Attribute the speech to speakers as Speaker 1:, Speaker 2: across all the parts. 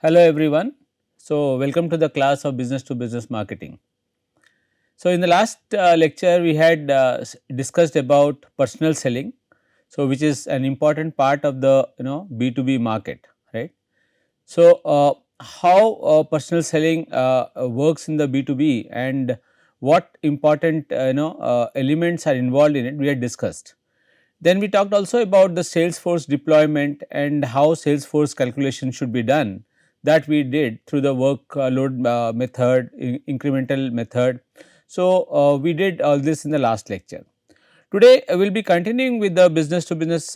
Speaker 1: Hello everyone. So, welcome to the class of business to business marketing. So, in the last lecture we had discussed about personal selling. So, which is an important part of the B2B market, right? So, how personal selling works in the B2B and what important elements are involved in it we had discussed. Then we talked also about the Salesforce deployment and how Salesforce calculation should be done, that we did through the workload method, incremental method. So, we did all this in the last lecture. Today we will be continuing with the business to business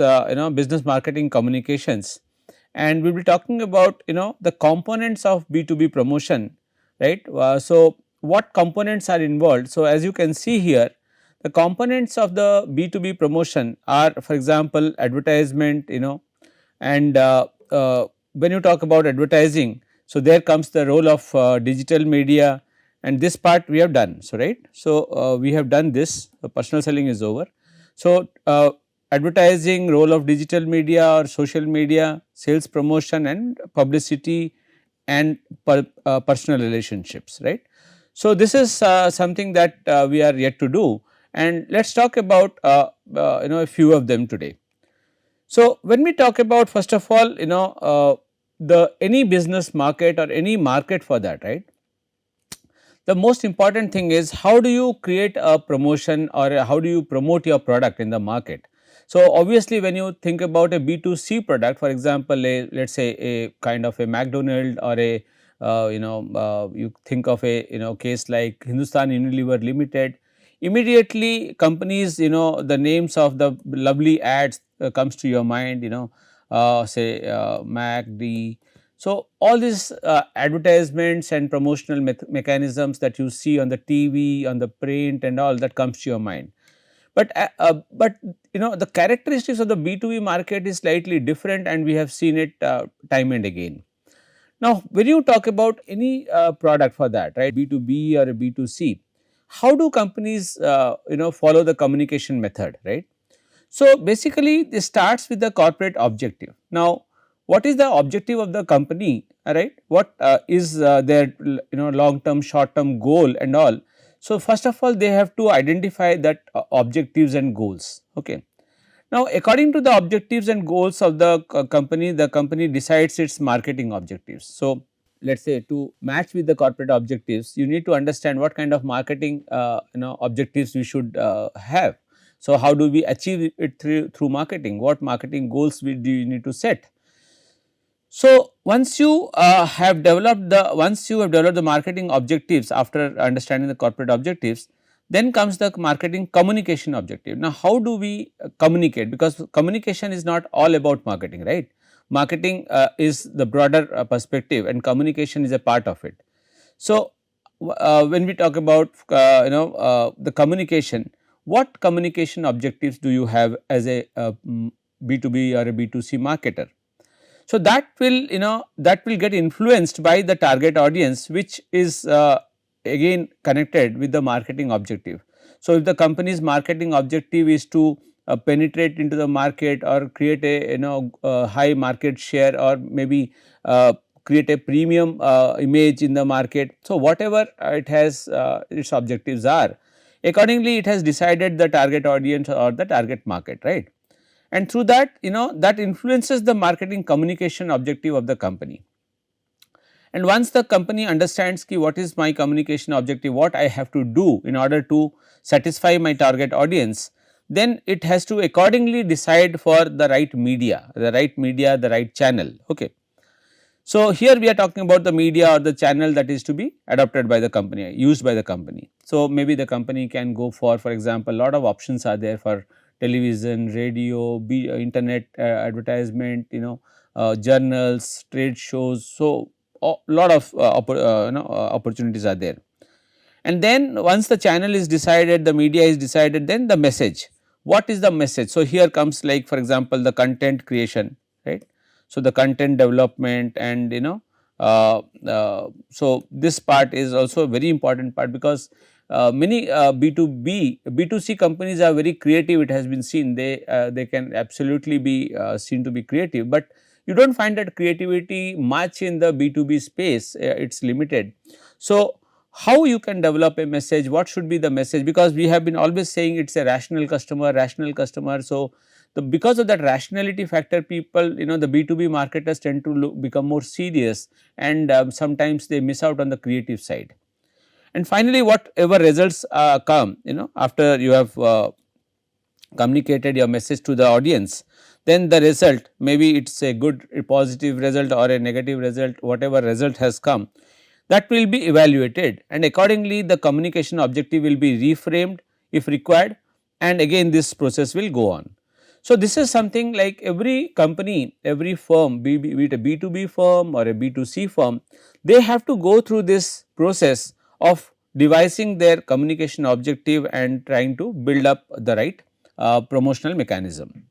Speaker 1: business marketing communications, and we will be talking about the components of B2B promotion, right. So, what components are involved? So, as you can see here, the components of the B2B promotion are, for example, advertisement, and when you talk about advertising, so there comes the role of digital media, and this part we have done. So, right. So, we have done this, personal selling is over. So, advertising, role of digital media or social media, sales promotion and publicity, and personal relationships, right. So, this is something that we are yet to do, and let us talk about a few of them today. So, when we talk about, first of all, the any business market or any market for that, right, the most important thing is how do you create a promotion or how do you promote your product in the market. So, obviously when you think about a B2C product, for example, a let us say a kind of a McDonald or a you think of a case like Hindustan Unilever Limited, immediately companies, the names of the lovely ads comes to your mind, say MACD. So, all these advertisements and promotional mechanisms that you see on the TV, on the print and all, that comes to your mind. But the characteristics of the B2B market is slightly different, and we have seen it time and again. Now, when you talk about any product for that, right, B2B or a B2C, how do companies follow the communication method, right? So, basically this starts with the corporate objective. Now, what is the objective of the company, right? What is their long term, short term goal and all. So, first of all they have to identify that objectives and goals, okay. Now, according to the objectives and goals of the company decides its marketing objectives. So, let us say to match with the corporate objectives, you need to understand what kind of marketing objectives we should have. So, how do we achieve it through marketing? What marketing goals do you need to set? So, once you have developed the marketing objectives after understanding the corporate objectives, then comes the marketing communication objective. Now, how do we communicate? Because communication is not all about marketing, right? Marketing is the broader perspective, and communication is a part of it. So, when we talk about the communication, what communication objectives do you have as a B2B or a B2C marketer? So, that will get influenced by the target audience, which is again connected with the marketing objective. So, if the company's marketing objective is to penetrate into the market or create a high market share, or maybe create a premium image in the market. So, whatever it has its objectives are, accordingly it has decided the target audience or the target market, right. And through that, that influences the marketing communication objective of the company. And once the company understands what is my communication objective, what I have to do in order to satisfy my target audience, then it has to accordingly decide for the right media, the right channel, okay. So, here we are talking about the media or the channel that is to be adopted by the company, used by the company. So, maybe the company can go for example, lot of options are there for television, radio, internet advertisement, journals, trade shows. So, a lot of opportunities are there. And then once the channel is decided, the media is decided, then the message. What is the message? So, here comes like for example, the content creation, right. So, the content development and so this part is also a very important part, because many B2B, B2C companies are very creative. It has been seen they can absolutely be seen to be creative, but you do not find that creativity much in the B2B space, it is limited. So, how you can develop a message, what should be the message, because we have been always saying it is a rational customer, rational customer. So, because of that rationality factor, people, the B2B marketers tend to become more serious, and sometimes they miss out on the creative side. And finally, whatever results come, after you have communicated your message to the audience, then the result, maybe it is a good, a positive result or a negative result, whatever result has come, that will be evaluated, and accordingly the communication objective will be reframed if required, and again this process will go on. So, this is something like every company, every firm, be it a B2B firm or a B2C firm, they have to go through this process of devising their communication objective and trying to build up the right promotional mechanism.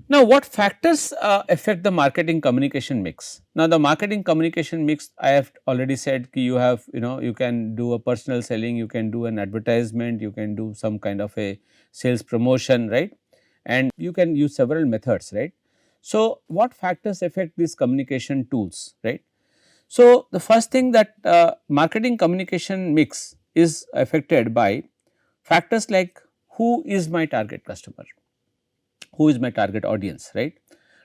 Speaker 1: Now, what factors affect the marketing communication mix? Now, the marketing communication mix, I have already said you have, you can do a personal selling, you can do an advertisement, you can do some kind of a sales promotion, right, and you can use several methods, right. So, what factors affect these communication tools, right? So, the first thing that marketing communication mix is affected by factors like who is my target customer, who is my target audience, right.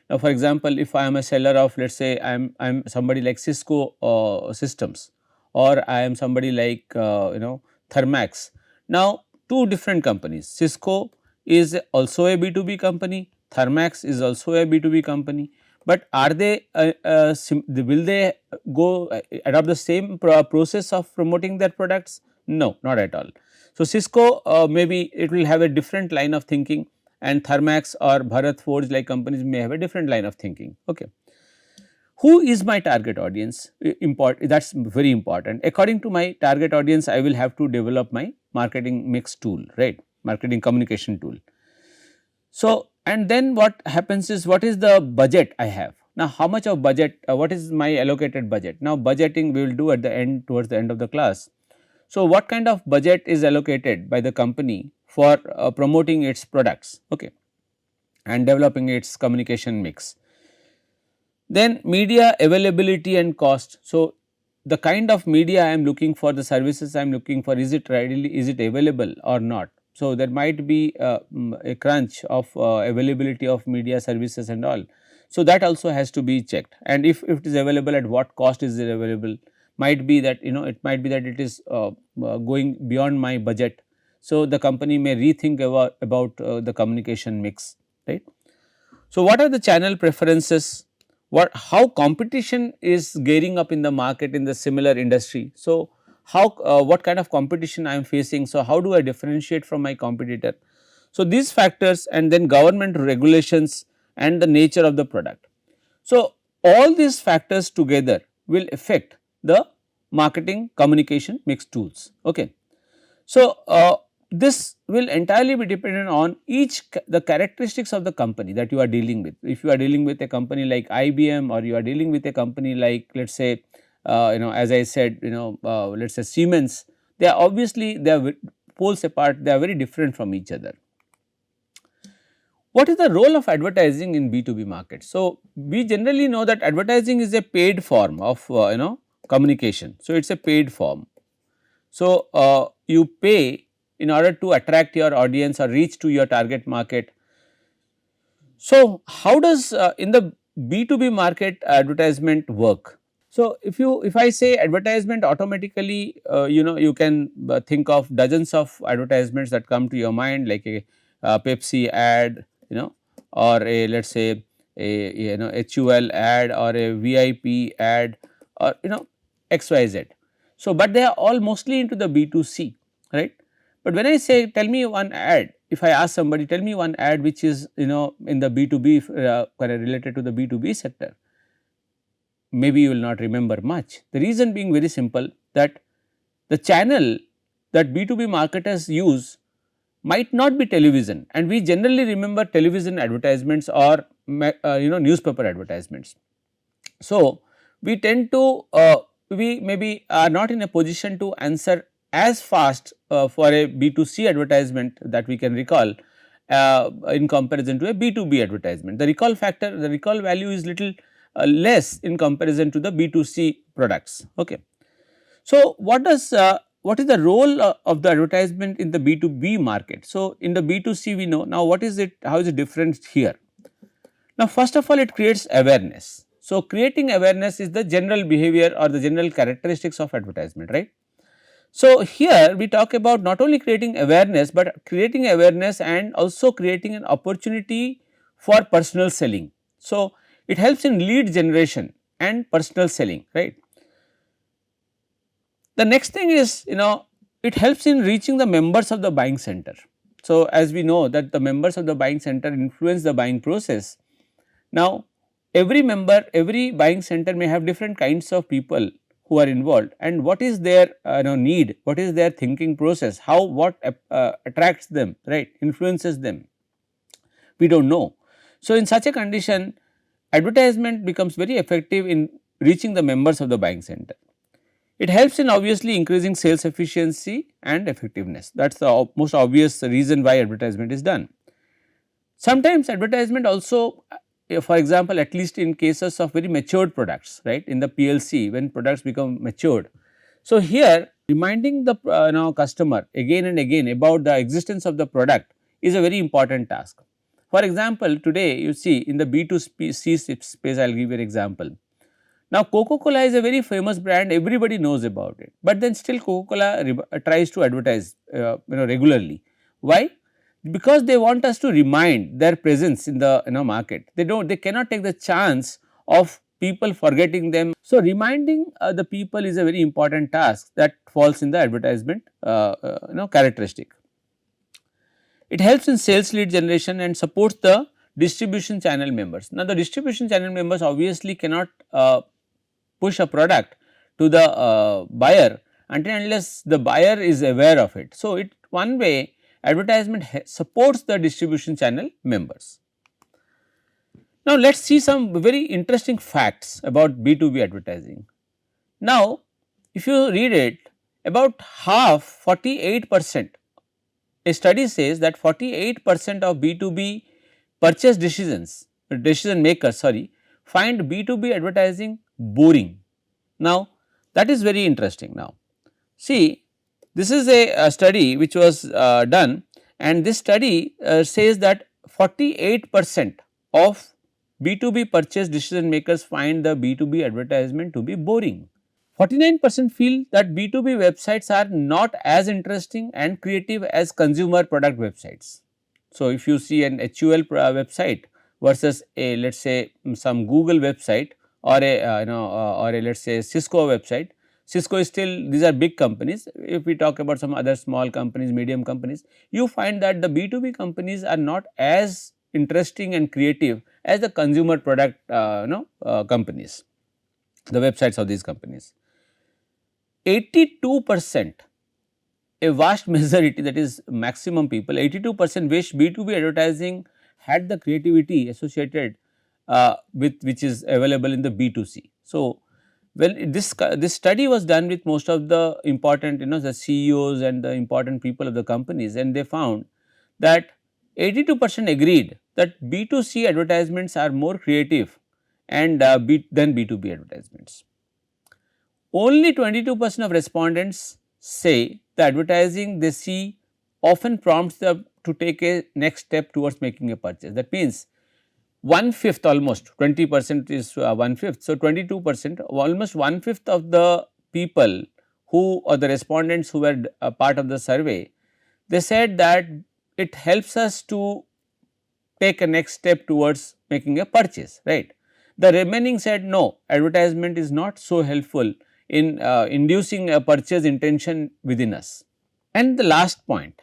Speaker 1: Now, for example, if I am a seller of, let us say I am somebody like Cisco systems, or I am somebody like Thermax. Now, two different companies, Cisco is also a B2B company, Thermax is also a B2B company, but are they will they go adopt the same process of promoting their products? No, not at all. So, Cisco maybe it will have a different line of thinking, and Thermax or Bharat Forge like companies may have a different line of thinking. Okay. Who is my target audience? That is very important. According to my target audience, I will have to develop my marketing mix tool, right, marketing communication tool. So, and then what happens is, what is the budget I have? Now, how much of budget, what is my allocated budget? Now, budgeting we will do at the end, towards the end of the class. So, what kind of budget is allocated by the company for promoting its products, okay, and developing its communication mix? Then media availability and cost. So, the kind of media I am looking for, the services I am looking for, is it readily, is it available or not? So, there might be a crunch of availability of media services and all. So, that also has to be checked, and if it is available, at what cost is it available? Might be that it might be that it is going beyond my budget. So, the company may rethink about the communication mix, right. So, what are the channel preferences? How competition is gearing up in the market in the similar industry? So, how what kind of competition I am facing? So, how do I differentiate from my competitor? So, these factors, and then government regulations and the nature of the product. So, all these factors together will affect the marketing communication mix tools. Okay. So, this will entirely be dependent on the characteristics of the company that you are dealing with. If you are dealing with a company like IBM, or you are dealing with a company like, let us say as I said, let us say Siemens, they are obviously, they are poles apart, they are very different from each other. What is the role of advertising in B2B market? So, we generally know that advertising is a paid form of communication. So, it is a paid form. So, you pay in order to attract your audience or reach to your target market. So, how does in the B2B market advertisement work? So, if I say advertisement, automatically you can think of dozens of advertisements that come to your mind, like a Pepsi ad, or a, let us say, a HUL ad, or a VIP ad, or XYZ. So, but they are all mostly into the B2C, right. But when I say, tell me one ad, if I ask somebody, tell me one ad which is in the B2B related to the B2B sector, maybe you will not remember much. The reason being very simple, that the channel that B2B marketers use might not be television, and we generally remember television advertisements or newspaper advertisements. So, we tend to we maybe are not in a position to answer as fast for a B2C advertisement that we can recall, in comparison to a B2B advertisement. The recall factor, the recall value is little less in comparison to the B2C products. Okay. So, what is the role of the advertisement in the B2B market? So, in the B2C we know now what is it, how is it different here? Now, first of all it creates awareness. So, creating awareness is the general behavior or the general characteristics of advertisement, right. So, here we talk about not only creating awareness, but creating awareness and also creating an opportunity for personal selling. So, it helps in lead generation and personal selling, right. The next thing is, it helps in reaching the members of the buying center. So, as we know that the members of the buying center influence the buying process. Now, every member, every buying center may have different kinds of people who are involved, and what is their need, what is their thinking process, how what attracts them, right, influences them, we do not know. So, in such a condition advertisement becomes very effective in reaching the members of the buying center. It helps in obviously increasing sales efficiency and effectiveness, that is the most obvious reason why advertisement is done. Sometimes advertisement also, for example, at least in cases of very matured products, right, in the PLC when products become matured. So, here reminding the customer again and again about the existence of the product is a very important task. For example, today you see in the B2C space, I will give you an example. Now, Coca-Cola is a very famous brand, everybody knows about it, but then still Coca-Cola tries to advertise regularly. Why? Because they want us to remind their presence in the market. They cannot take the chance of people forgetting them. So, reminding the people is a very important task that falls in the advertisement characteristic. It helps in sales lead generation and supports the distribution channel members. Now, the distribution channel members obviously cannot push a product to the buyer until unless the buyer is aware of it. So, it one way advertisement supports the distribution channel members. Now, let us see some very interesting facts about B2B advertising. Now, if you read it, about half 48%, a study says that 48% of B2B purchase decision makers find B2B advertising boring. Now, that is very interesting. Now, see, this is a study which was done, and this study says that 48% of B2B purchase decision makers find the B2B advertisement to be boring. 49% feel that B2B websites are not as interesting and creative as consumer product websites. So, if you see an HUL website versus a let us say some Google website or a or a let us say Cisco website. Cisco is still, these are big companies. If we talk about some other small companies, medium companies, you find that the B2B companies are not as interesting and creative as the consumer product companies, the websites of these companies. 82%, a vast majority, that is maximum people, 82% wish B2B advertising had the creativity associated with which is available in the B2C. So, well, this study was done with most of the important the CEOs and the important people of the companies, and they found that 82% agreed that B2C advertisements are more creative and than B2B advertisements. Only 22% of respondents say the advertising they see often prompts them to take a next step towards making a purchase. That means 1/5, almost 20% is 1/5. So, 22%, almost 1/5 of the people who or the respondents who were a part of the survey, they said that it helps us to take a next step towards making a purchase, right. The remaining said no, advertisement is not so helpful in inducing a purchase intention within us. And the last point,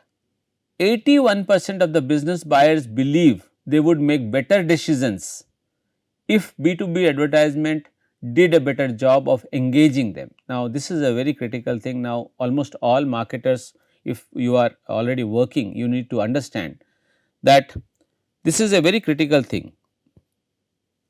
Speaker 1: 81% of the business buyers believe they would make better decisions if B2B advertisement did a better job of engaging them. Now, this is a very critical thing. Now, almost all marketers, if you are already working, you need to understand that this is a very critical thing.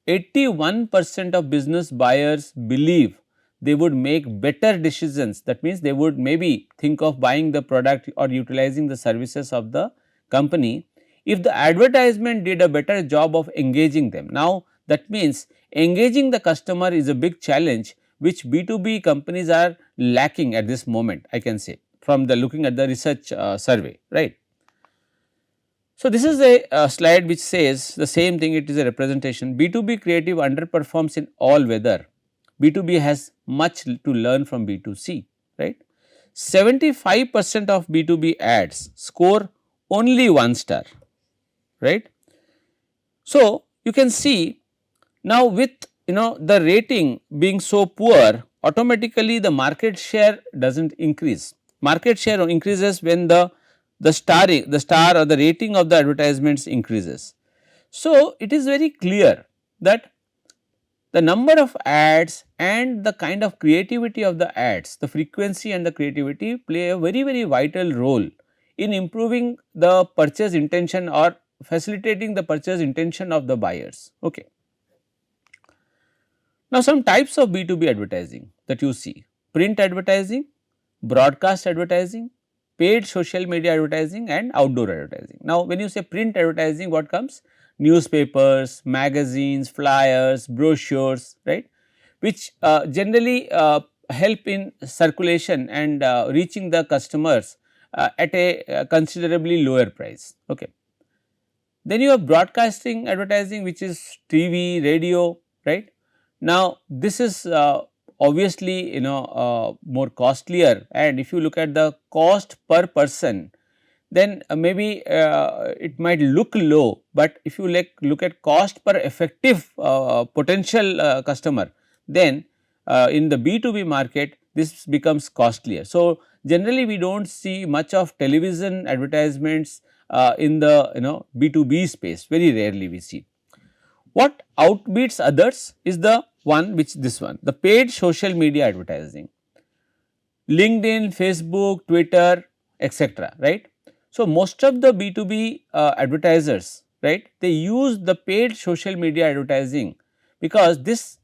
Speaker 1: 81% of business buyers believe they would make better decisions. That means, they would maybe think of buying the product or utilizing the services of the company if the advertisement did a better job of engaging them. Now, that means engaging the customer is a big challenge which B2B companies are lacking at this moment, I can say, from the looking at the research survey, right. So, this is a slide which says the same thing, it is a representation. B2B creative underperforms in all weather. B2B has much to learn from B2C, right. 75% of B2B ads score only 1 star, right. So, you can see now with the rating being so poor, automatically the market share does not increase. Market share increases when the star or the rating of the advertisements increases. So, it is very clear that the number of ads and the kind of creativity of the ads, the frequency and the creativity play a very vital role in improving the purchase intention or facilitating the purchase intention of the buyers. Okay. Now, some types of B2B advertising that you see: print advertising, broadcast advertising, paid social media advertising and outdoor advertising. Now, when you say print advertising, what comes? Newspapers, magazines, flyers, brochures, right, which generally help in circulation and reaching the customers at a considerably lower price. Okay. Then you have broadcasting advertising, which is TV, radio, right. Now, this is obviously more costlier, and if you look at the cost per person, then maybe it might look low, but if you look at cost per effective potential customer, then in the B2B market this becomes costlier. So, generally we do not see much of television advertisements in the B2B space, very rarely we see. What outbeats others is the one which this one, the paid social media advertising, LinkedIn, Facebook, Twitter, etc., right. So, most of the B2B advertisers, right, they use the paid social media advertising because this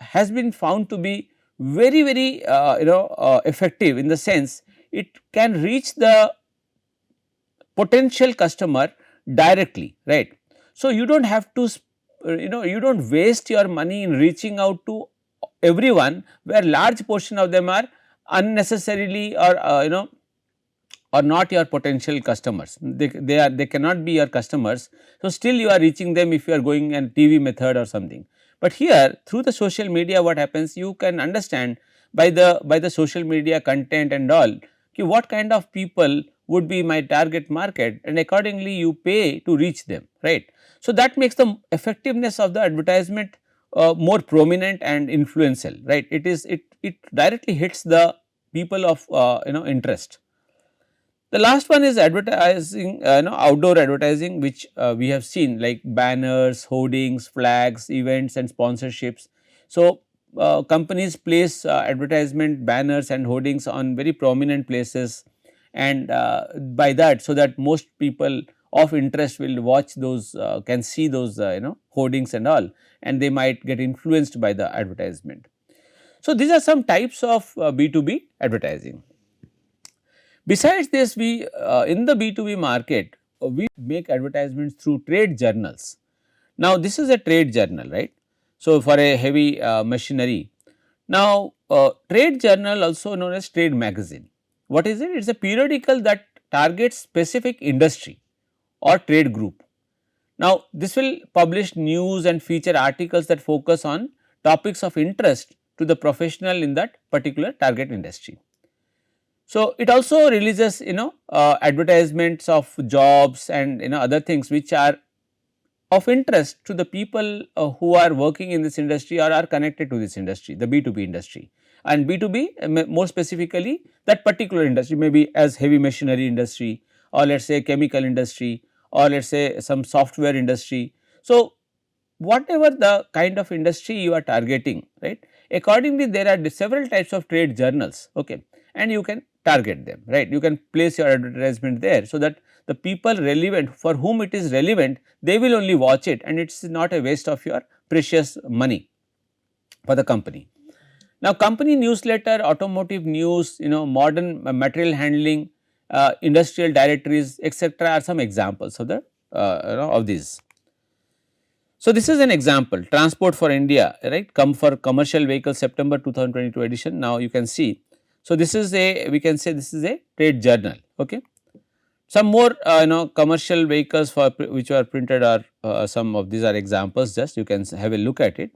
Speaker 1: has been found to be very effective, in the sense it can reach the potential customer directly, right. So, you do not have to you do not waste your money in reaching out to everyone, where large portion of them are unnecessarily or or not your potential customers. They cannot be your customers. So, still you are reaching them if you are going an TV method or something. But here through the social media, what happens, you can understand by the social media content and all, what kind of people would be my target market, and accordingly you pay to reach them, right. So, that makes the effectiveness of the advertisement more prominent and influential, right. It directly hits the people of interest. The last one is advertising, outdoor advertising, which we have seen, like banners, hoardings, flags, events and sponsorships. So, companies place advertisement banners and hoardings on very prominent places, and by that, so that most people of interest will watch those, can see those hoardings and all, and they might get influenced by the advertisement. So, these are some types of B2B advertising. Besides this, we in the B2B market, we make advertisements through trade journals. Now, this is a trade journal, right. So, for a heavy machinery. Now, trade journal, also known as trade magazine, what is it? It is a periodical that targets specific industry or trade group. Now, this will publish news and feature articles that focus on topics of interest to the professional in that particular target industry. So, it also releases advertisements of jobs and other things which are of interest to the people who are working in this industry or are connected to this industry, the B2B industry. And B2B more specifically, that particular industry may be as heavy machinery industry, or let us say chemical industry, or let us say some software industry. So, whatever the kind of industry you are targeting, right, accordingly there are several types of trade journals, okay, and you can target them, right. You can place your advertisement there, so that the people relevant, for whom it is relevant, they will only watch it, and it is not a waste of your precious money for the company. Now, company newsletter, automotive news, modern material handling, industrial directories, etc., are some examples of the of these. So, this is an example, Transport for India, right, come for commercial vehicle September 2022 edition. Now, you can see. So, this is a, we can say this is a trade journal. Okay. Some more commercial vehicles for which are printed are some of these are examples, just you can have a look at it.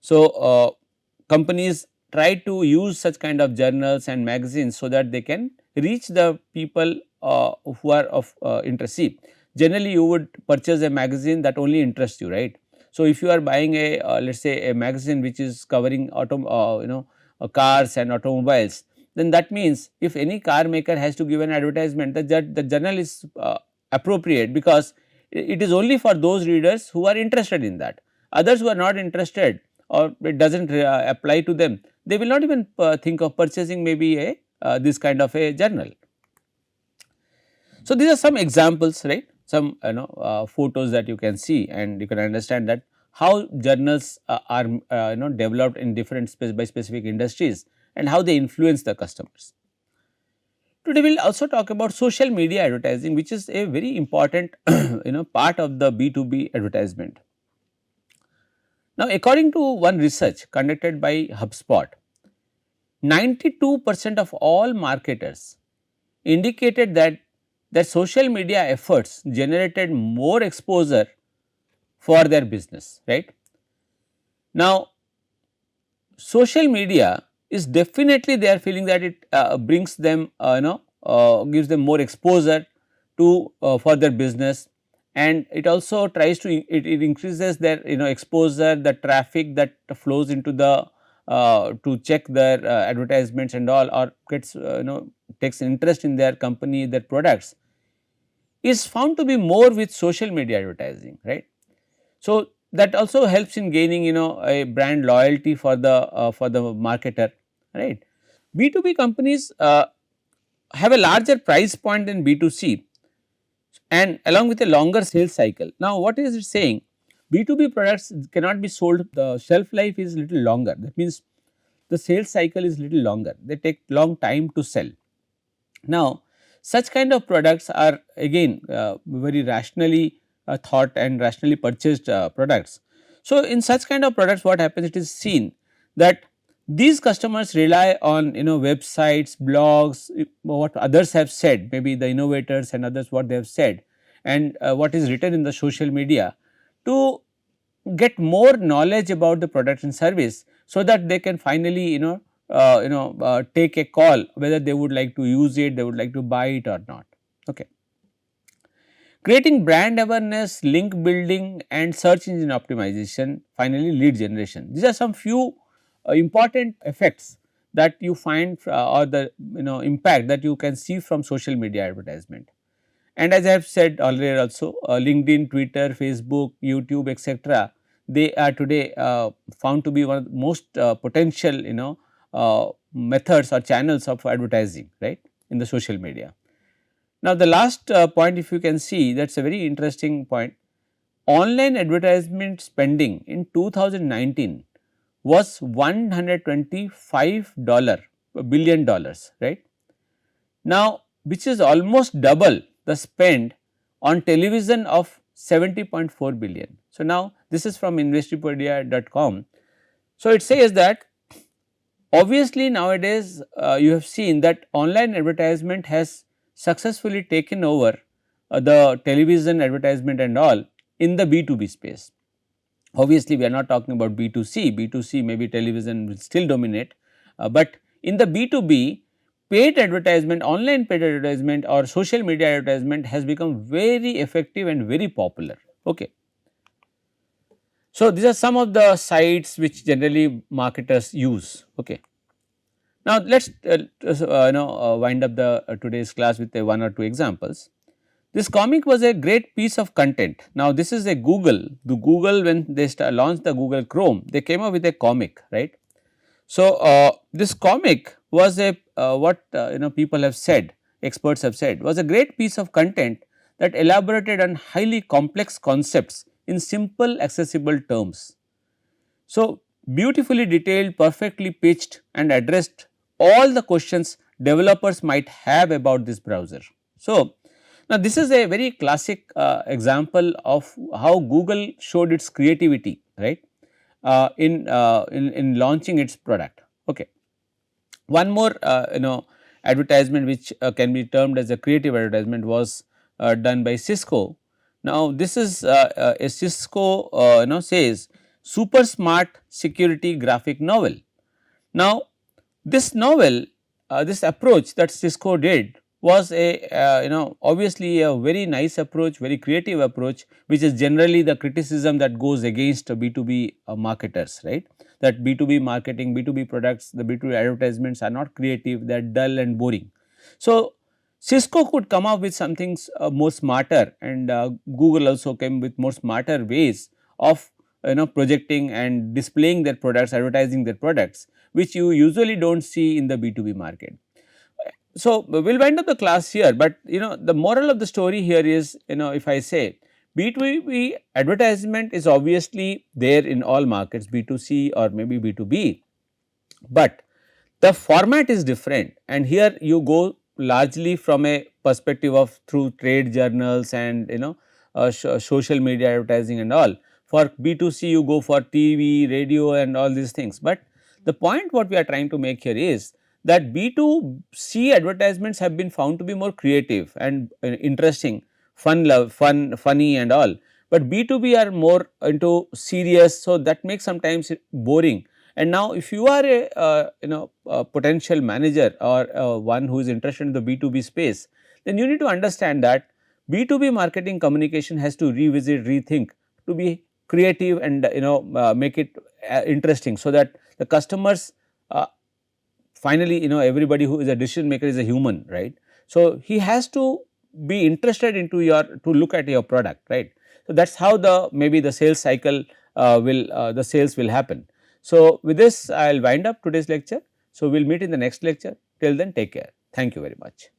Speaker 1: So, companies try to use such kind of journals and magazines so that they can reach the people who are of interest. See, generally you would purchase a magazine that only interests you, right. So, if you are buying a let us say a magazine which is covering cars and automobiles, then that means if any car maker has to give an advertisement, the journal is appropriate, because it is only for those readers who are interested in that. Others who are not interested or it does not apply to them, they will not even think of purchasing maybe a this kind of a journal. So, these are some examples, right, some photos that you can see, and you can understand that how journals are developed in different by specific industries and how they influence the customers. Today we will also talk about social media advertising, which is a very important part of the B2B advertisement. Now, according to one research conducted by HubSpot, 92% of all marketers indicated that social media efforts generated more exposure for their business, right. Now, social media is definitely they are feeling that it brings them gives them more exposure to for their business, and it also tries to it increases their exposure, the traffic that flows into the to check their advertisements and all, or gets takes interest in their company, their products, is found to be more with social media advertising, right. So, that also helps in gaining a brand loyalty for the marketer, right. B2B companies have a larger price point than B2C, and along with a longer sales cycle. Now, what is it saying? B2B products cannot be sold, the shelf life is little longer, that means the sales cycle is little longer, they take long time to sell. Now, such kind of products are again very rationally thought and rationally purchased products. So, in such kind of products what happens, it is seen that these customers rely on websites, blogs, what others have said, maybe the innovators and others what they have said, and what is written in the social media to get more knowledge about the product and service, so that they can finally take a call whether they would like to use it, they would like to buy it or not. Okay. Creating brand awareness, link building and search engine optimization, finally lead generation. These are some few important effects that you find or the impact that you can see from social media advertisement. And as I have said earlier also, LinkedIn, Twitter, Facebook, YouTube, etc., they are today found to be one of the most potential methods or channels of advertising, right, in the social media. Now, the last point, if you can see, that is a very interesting point. Online advertisement spending in 2019 was $125 billion, right. Now, which is almost double the spend on television of 70.4 billion. So, now this is from Investopedia.com. So, it says that obviously nowadays you have seen that online advertisement has successfully taken over the television advertisement and all in the B2B space. Obviously, we are not talking about B2C, B2C maybe television will still dominate, but in the B2B, paid advertisement, online paid advertisement or social media advertisement has become very effective and very popular. Okay. So, these are some of the sites which generally marketers use. Okay. Now, let us wind up the today's class with one or two examples. This comic was a great piece of content. Now, this is a Google, the Google when they launched the Google Chrome, they came up with a comic, right. So, this comic was a what people have said, experts have said, was a great piece of content that elaborated on highly complex concepts in simple accessible terms. So, beautifully detailed, perfectly pitched and addressed all the questions developers might have about this browser. So, Now, this is a very classic example of how Google showed its creativity, right, in launching its product. Okay. One more advertisement which can be termed as a creative advertisement was done by Cisco. Now, this is a Cisco says super smart security graphic novel. Now, this novel, this approach that Cisco did was a obviously a very nice approach, very creative approach, which is generally the criticism that goes against B2B marketers, right. That B2B marketing, B2B products, the B2B advertisements are not creative, they are dull and boring. So, Cisco could come up with something more smarter, and Google also came with more smarter ways of projecting and displaying their products, advertising their products, which you usually do not see in the B2B market. So, we will wind up the class here, but the moral of the story here is, if I say B2B advertisement is obviously there in all markets, B2C or maybe B2B, but the format is different, and here you go largely from a perspective of through trade journals and social media advertising and all. For B2C you go for TV, radio and all these things, but the point what we are trying to make here is that B2C advertisements have been found to be more creative and interesting, funny and all, but B2B are more into serious, so that makes sometimes boring. And now, if you are a potential manager or one who is interested in the B2B space, then you need to understand that B2B marketing communication has to revisit, rethink, to be creative and make it interesting, so that the customers finally everybody who is a decision maker is a human, right. So, he has to be interested into your, to look at your product, right. So, that is how the maybe the sales cycle the sales will happen. So, with this I will wind up today's lecture. So, we will meet in the next lecture. Till then, take care. Thank you very much.